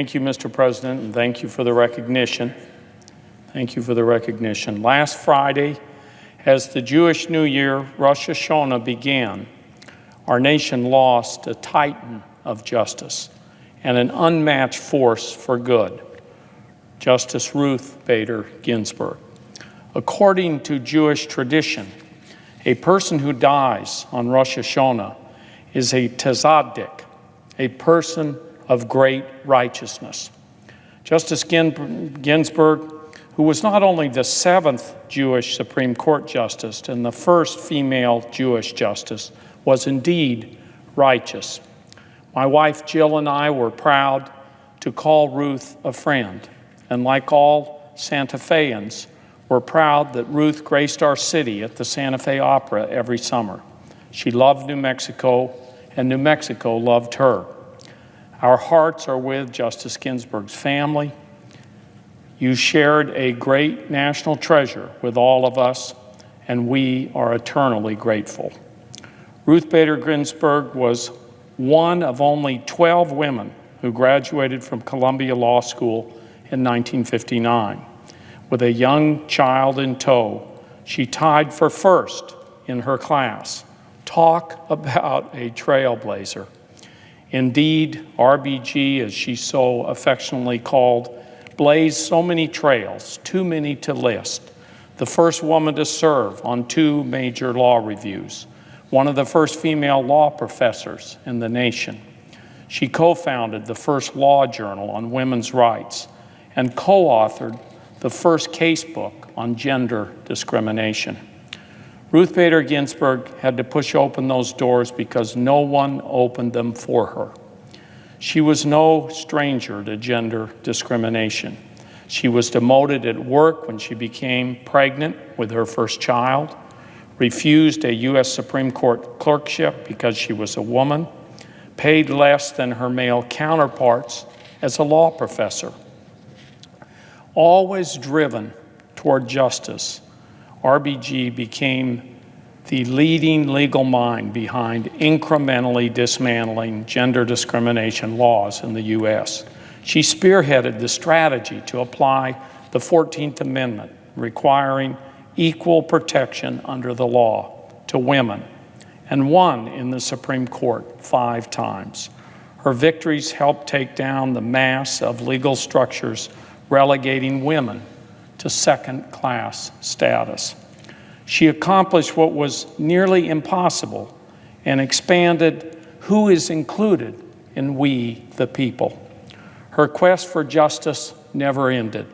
Thank you, Mr. President, and thank you for the recognition. Thank you for the recognition. Last Friday, as the Jewish New Year, Rosh Hashanah, began, our nation lost a titan of justice and an unmatched force for good, Justice Ruth Bader Ginsburg. According to Jewish tradition, a person who dies on Rosh Hashanah is a tzaddik, a person of great righteousness. Justice Ginsburg, who was not only the 7th Jewish Supreme Court justice and the first female Jewish justice, was indeed righteous. My wife Jill and I were proud to call Ruth a friend, and like all Santa Feans, we're proud that Ruth graced our city at the Santa Fe Opera every summer. She loved New Mexico, and New Mexico loved her. Our hearts are with Justice Ginsburg's family. You shared a great national treasure with all of us, and we are eternally grateful. Ruth Bader Ginsburg was one of only 12 women who graduated from Columbia Law School in 1959. With a young child in tow, she tied for first in her class. Talk about a trailblazer. Indeed, RBG, as she's so affectionately called, blazed so many trails, too many to list. The first woman to serve on 2 major law reviews, one of the first female law professors in the nation. She co-founded the first law journal on women's rights and co-authored the first casebook on gender discrimination. Ruth Bader Ginsburg had to push open those doors because no one opened them for her. She was no stranger to gender discrimination. She was demoted at work when she became pregnant with her first child, refused a U.S. Supreme Court clerkship because she was a woman, paid less than her male counterparts as a law professor. Always driven toward justice, RBG became the leading legal mind behind incrementally dismantling gender discrimination laws in the U.S. She spearheaded the strategy to apply the 14th Amendment, requiring equal protection under the law to women, and won in the Supreme Court 5 times. Her victories helped take down the mass of legal structures relegating women to second-class status. She accomplished what was nearly impossible and expanded who is included in we the people. Her quest for justice never ended.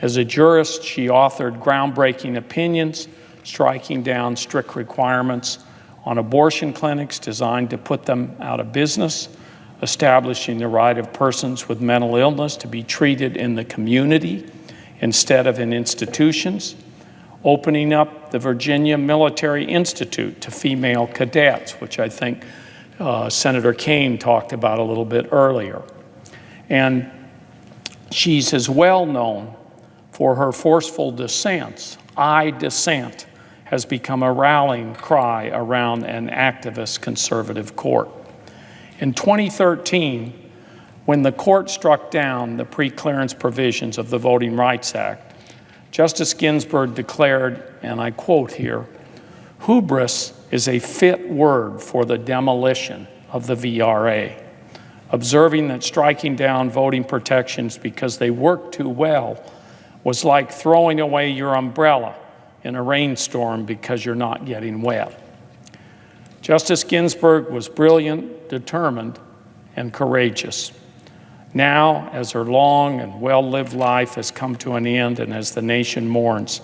As a jurist, she authored groundbreaking opinions, striking down strict requirements on abortion clinics designed to put them out of business, establishing the right of persons with mental illness to be treated in the community instead of in institutions, opening up the Virginia Military Institute to female cadets, which I think Senator Kane talked about a little bit earlier. And she's as well known for her forceful dissents. I dissent has become a rallying cry around an activist conservative court. In 2013, when the court struck down the pre-clearance provisions of the Voting Rights Act, Justice Ginsburg declared, and I quote here, "Hubris is a fit word for the demolition of the VRA," observing that striking down voting protections because they work too well was like throwing away your umbrella in a rainstorm because you're not getting wet. Justice Ginsburg was brilliant, determined, and courageous. Now, as her long and well-lived life has come to an end and as the nation mourns,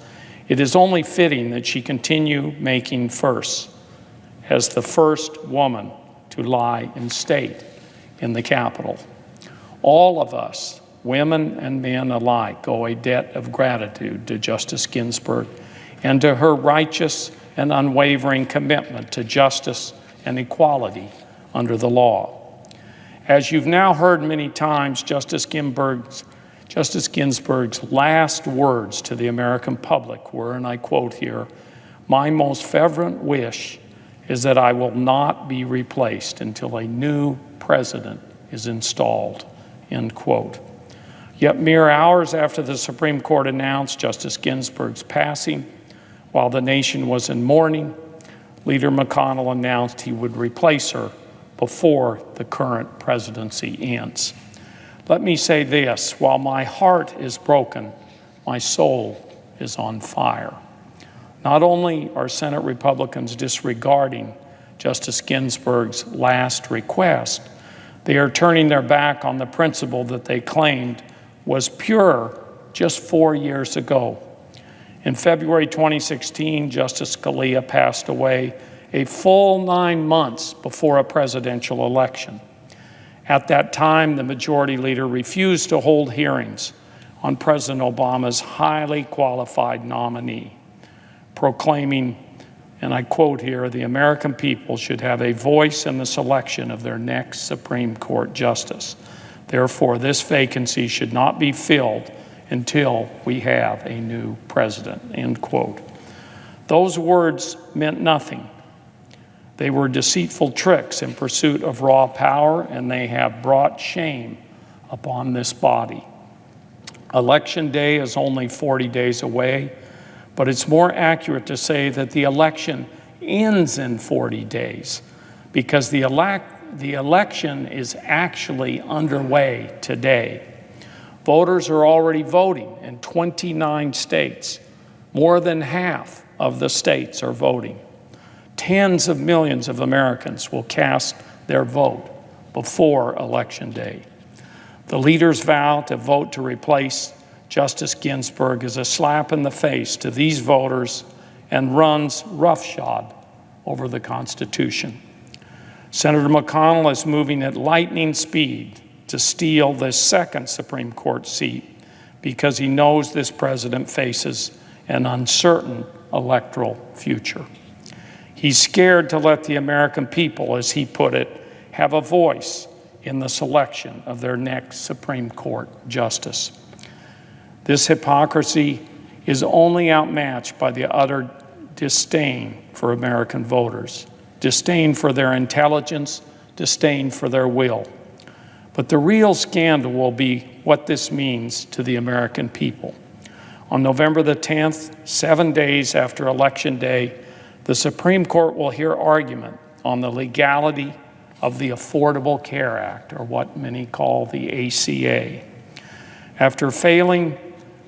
it is only fitting that she continue making firsts as the first woman to lie in state in the Capitol. All of us, women and men alike, owe a debt of gratitude to Justice Ginsburg and to her righteous and unwavering commitment to justice and equality under the law. As you've now heard many times, Justice Ginsburg's last words to the American public were, and I quote here, "My most fervent wish is that I will not be replaced until a new president is installed," end quote. Yet mere hours after the Supreme Court announced Justice Ginsburg's passing, while the nation was in mourning, Leader McConnell announced he would replace her before the current presidency ends. Let me say this, while my heart is broken, my soul is on fire. Not only are Senate Republicans disregarding Justice Ginsburg's last request, they are turning their back on the principle that they claimed was pure just 4 years ago. In February 2016, Justice Scalia passed away a full 9 months before a presidential election. At that time, the majority leader refused to hold hearings on President Obama's highly qualified nominee, proclaiming, and I quote here, "The American people should have a voice in the selection of their next Supreme Court justice. Therefore, this vacancy should not be filled until we have a new president," end quote. Those words meant nothing. They were deceitful tricks in pursuit of raw power, and they have brought shame upon this body. Election day is only 40 days away, but it's more accurate to say that the election ends in 40 days because the election is actually underway today. Voters are already voting in 29 states. More than half of the states are voting. Tens of millions of Americans will cast their vote before Election Day. The leader's vow to vote to replace Justice Ginsburg is a slap in the face to these voters and runs roughshod over the Constitution. Senator McConnell is moving at lightning speed to steal the second Supreme Court seat because he knows this president faces an uncertain electoral future. He's scared to let the American people, as he put it, have a voice in the selection of their next Supreme Court justice. This hypocrisy is only outmatched by the utter disdain for American voters, disdain for their intelligence, disdain for their will. But the real scandal will be what this means to the American people. On November the 10th, 7 days after Election Day, the Supreme Court will hear argument on the legality of the Affordable Care Act, or what many call the ACA. After failing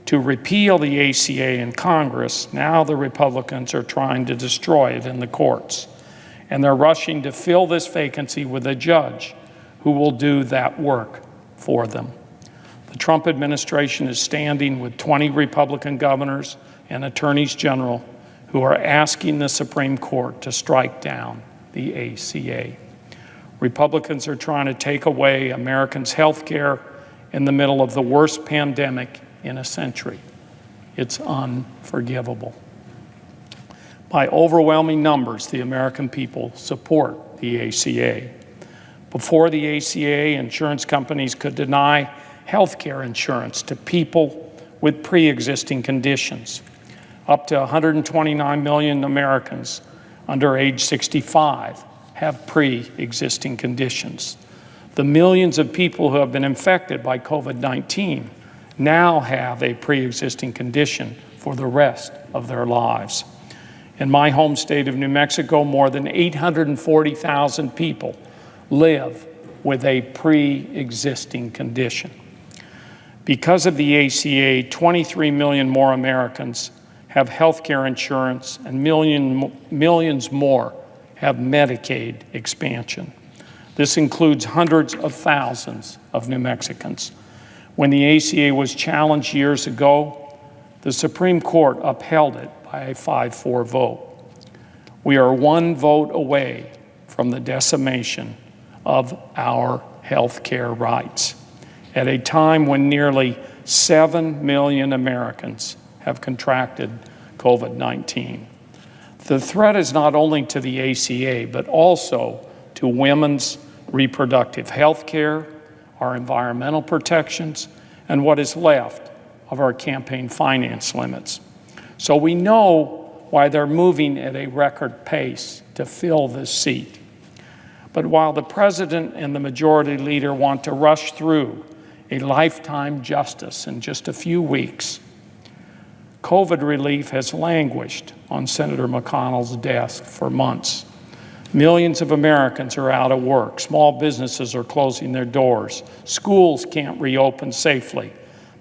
to repeal the ACA in Congress, now the Republicans are trying to destroy it in the courts. And they're rushing to fill this vacancy with a judge who will do that work for them. The Trump administration is standing with 20 Republican governors and attorneys general who are asking the Supreme Court to strike down the ACA. Republicans are trying to take away Americans' health care in the middle of the worst pandemic in a century. It's unforgivable. By overwhelming numbers, the American people support the ACA. Before the ACA, insurance companies could deny health care insurance to people with pre-existing conditions. Up to 129 million Americans under age 65 have pre-existing conditions. The millions of people who have been infected by COVID-19 now have a pre-existing condition for the rest of their lives. In my home state of New Mexico, more than 840,000 people live with a pre-existing condition. Because of the ACA, 23 million more Americans have health care insurance, and millions more have Medicaid expansion. This includes hundreds of thousands of New Mexicans. When the ACA was challenged years ago, the Supreme Court upheld it by a 5-4 vote. We are one vote away from the decimation of our health care rights at a time when nearly 7 million Americans have contracted COVID-19. The threat is not only to the ACA, but also to women's reproductive health care, our environmental protections, and what is left of our campaign finance limits. So we know why they're moving at a record pace to fill this seat. But while the president and the majority leader want to rush through a lifetime justice in just a few weeks. COVID relief has languished on Senator McConnell's desk for months. Millions of Americans are out of work. Small businesses are closing their doors. Schools can't reopen safely.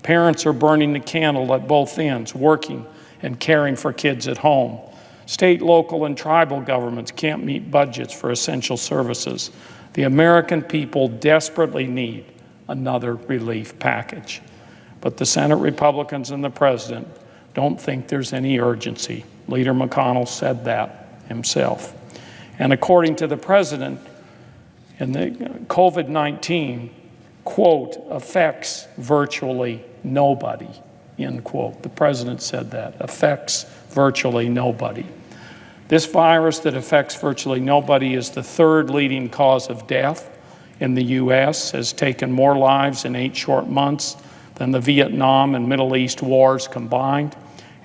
Parents are burning the candle at both ends, working and caring for kids at home. State, local, and tribal governments can't meet budgets for essential services. The American people desperately need another relief package. But the Senate Republicans and the President don't think there's any urgency. Leader McConnell said that himself. And according to the President, in the COVID-19, quote, affects virtually nobody, end quote. The President said that, affects virtually nobody. This virus that affects virtually nobody is the third leading cause of death in the U.S., has taken more lives in 8 short months than the Vietnam and Middle East wars combined,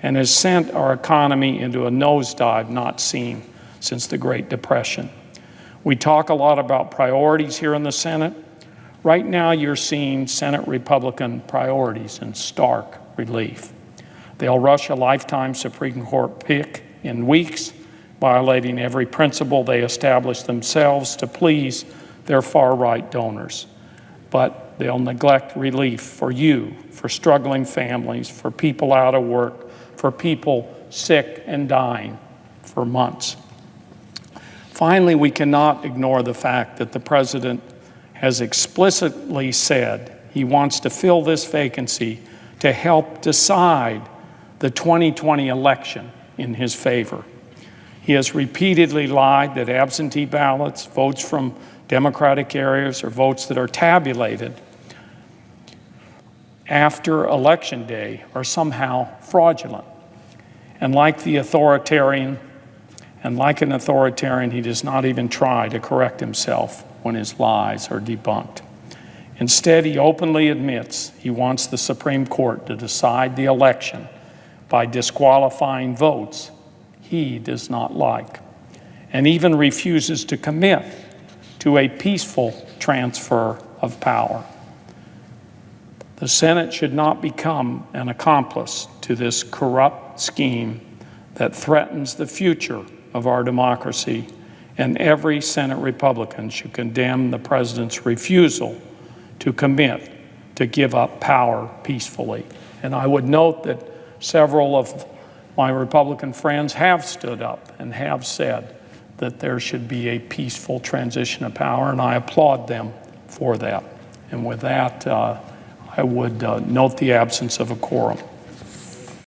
and has sent our economy into a nosedive not seen since the Great Depression. We talk a lot about priorities here in the Senate. Right now, you're seeing Senate Republican priorities in stark relief. They'll rush a lifetime Supreme Court pick in weeks, violating every principle they established themselves to please their far-right donors. But they'll neglect relief for you, for struggling families, for people out of work, for people sick and dying for months. Finally, we cannot ignore the fact that the President has explicitly said he wants to fill this vacancy to help decide the 2020 election in his favor. He has repeatedly lied that absentee ballots, votes from Democratic areas, or votes that are tabulated after Election Day are somehow fraudulent. And like an authoritarian, he does not even try to correct himself when his lies are debunked. Instead, he openly admits he wants the Supreme Court to decide the election by disqualifying votes he does not like, and even refuses to commit to a peaceful transfer of power. The Senate should not become an accomplice to this corrupt scheme that threatens the future of our democracy, and every Senate Republican should condemn the President's refusal to commit to give up power peacefully. And I would note that several of my Republican friends have stood up and have said that there should be a peaceful transition of power, and I applaud them for that. And with that, I would note the absence of a quorum.